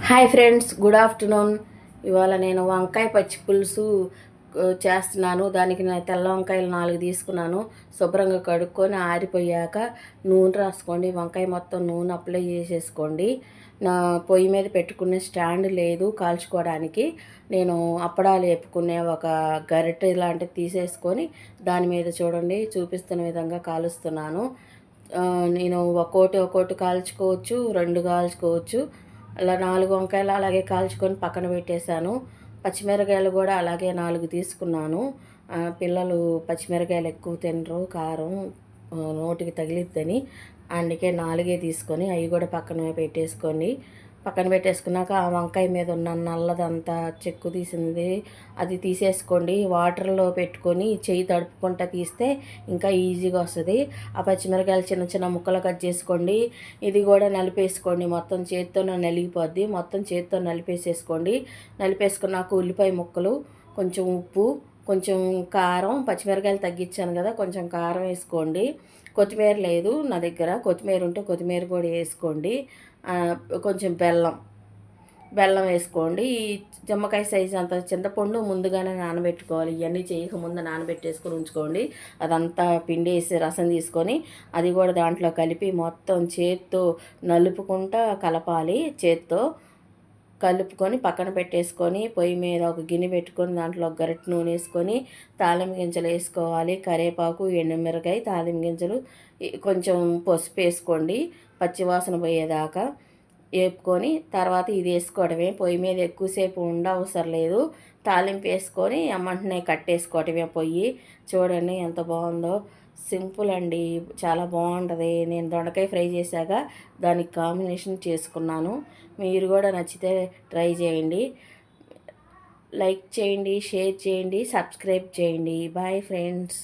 Hi friends, good afternoon. ఇవాళ నేను వంకాయ పచ్చి పులుసు చేస్తున్నాను. దానికి నేను తెల్ల వంకాయలు 4 తీసుకున్నాను. శుభ్రంగా కడుక్కొని ఆరిపోయాక నూనె రాసుకోండి. వంకాయ మొత్తం నూనె అప్లై చేసేసుకోండి. నా పొయ్యి మీద పెట్టుకునే స్టాండ్ లేదు కాల్చుకోవడానికి. నేను అప్పడాలు వేపుకునే ఒక గరిటె లాంటిది తీసేసుకొని దాని మీద చూడండి చూపిస్తున్న విధంగా కాలుస్తున్నాను. నేను ఒక్కోటి కాల్చుకోవచ్చు, 2 కాల్చుకోవచ్చు. అలా 4 వంకాయలు అలాగే కాల్చుకొని పక్కన పెట్టేశాను. పచ్చిమిరకాయలు కూడా అలాగే 4 తీసుకున్నాను. పిల్లలు పచ్చిమిరకాయలు ఎక్కువ తినరు, కారం నోటికి తగిలిద్దని. అందుకే 4 తీసుకొని అవి కూడా పక్కన పెట్టేసుకున్నాక ఆ వంకాయ మీద ఉన్న నల్లదంతా చెక్కు తీసింది అది తీసేసుకోండి. వాటర్లో పెట్టుకొని చెయ్యి తడుపుకుంటా తీస్తే ఇంకా ఈజీగా వస్తుంది. ఆ పచ్చిమిరకాయలు చిన్న చిన్న ముక్కలు కట్ చేసుకోండి. ఇది కూడా నలిపేసుకోండి. మొత్తం చేతితోనే నలిగిపోద్ది. మొత్తం చేతితో నలిపేసేసుకోండి. నలిపేసుకున్నాక ఉల్లిపాయ ముక్కలు, కొంచెం ఉప్పు, కొంచెం కారం, పచ్చిమిరకాయలు తగ్గించాను కదా కొంచెం కారం వేసుకోండి. కొత్తిమీర లేదు నా దగ్గర, కొత్తిమీర ఉంటే కొత్తిమీర కూడా వేసుకోండి. కొంచెం బెల్లం వేసుకోండి. ఈ నిమ్మకాయ సైజు అంత చింతపండు ముందుగానే నానబెట్టుకోవాలి. ఇవన్నీ చేయకముందు నానబెట్టేసుకొని ఉంచుకోండి. అదంతా పిండేసి రసం తీసుకొని అది కూడా దాంట్లో కలిపి మొత్తం చేత్తో నలుపుకుంటా కలపాలి. చేత్తో కలుపుకొని పక్కన పెట్టేసుకొని పొయ్యి మీద ఒక గిన్నె పెట్టుకొని దాంట్లో ఒక గరిటె నూనె వేసుకొని తాలింపు గింజలు వేసుకోవాలి. కరివేపాకు, ఎండుమిరకాయ, తాలింపు గింజలు, కొంచెం పసుపు వేసుకోండి. పచ్చివాసన పోయేదాకా వేపుకొని తర్వాత ఇది వేసుకోవడమే. పొయ్యి మీద ఎక్కువసేపు ఉండవసరం లేదు. తాలింపు వేసుకొని అమ్మంటనే కట్టేసుకోవటమే పొయ్యి. చూడండి ఎంత బాగుందో. సింపుల్ అండి, చాలా బాగుంటుంది. నేను దొండకాయ ఫ్రై చేశాక దానికి కాంబినేషన్ చేసుకున్నాను. మీరు కూడా నచ్చితే ట్రై చేయండి. లైక్ చేయండి, షేర్ చేయండి, సబ్స్క్రైబ్ చేయండి. Bye friends.